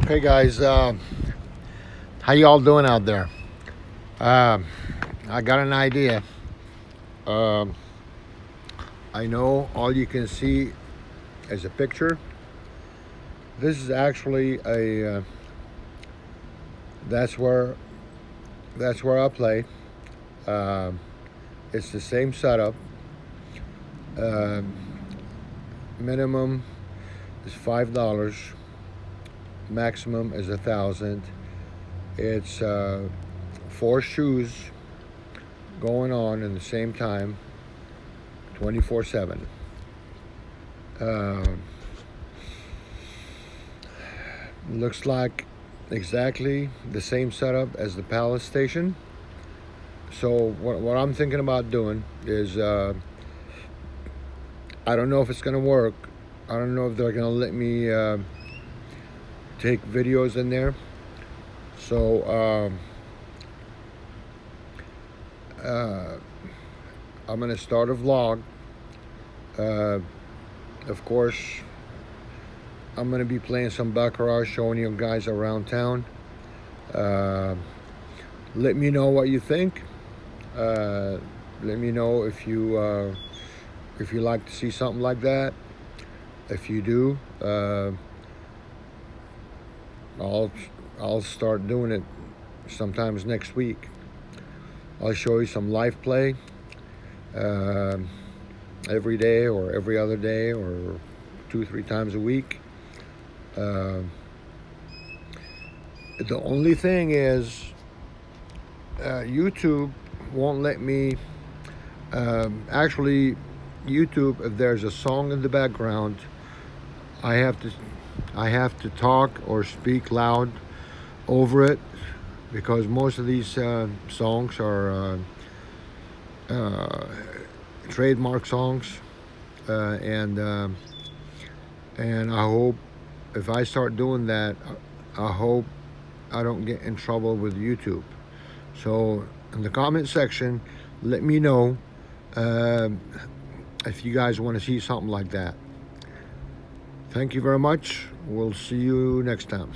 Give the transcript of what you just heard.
Okay, guys, how y'all doing out there? I got an idea. Um, I know all you can see is a picture. This is actually a. That's where I play. Um, it's the same setup. Um, Minimum is $5. Maximum is 1,000. It's four shoes going on in the same time, 24/7. Looks like exactly the same setup as the Palace Station. So what I'm thinking about doing is I don't know if it's gonna work. I don't know if they're gonna let me take videos in there. So I'm gonna start a vlog. Of course, I'm gonna be playing some Baccarat, showing you guys around town. Let me know what you think. Let me know if you like to see something like that. If you do, I'll start doing it sometimes next week. I'll show you some live play every day or every other day or 2-3 times a week. The only thing is YouTube won't let me actually YouTube, if there's a song in the background, I have to talk or speak loud over it, because most of these songs are trademark songs, and I hope if I start doing that, I hope I don't get in trouble with YouTube. So in the comment section, let me know if you guys want to see something like that. Thank you very much. We'll see you next time.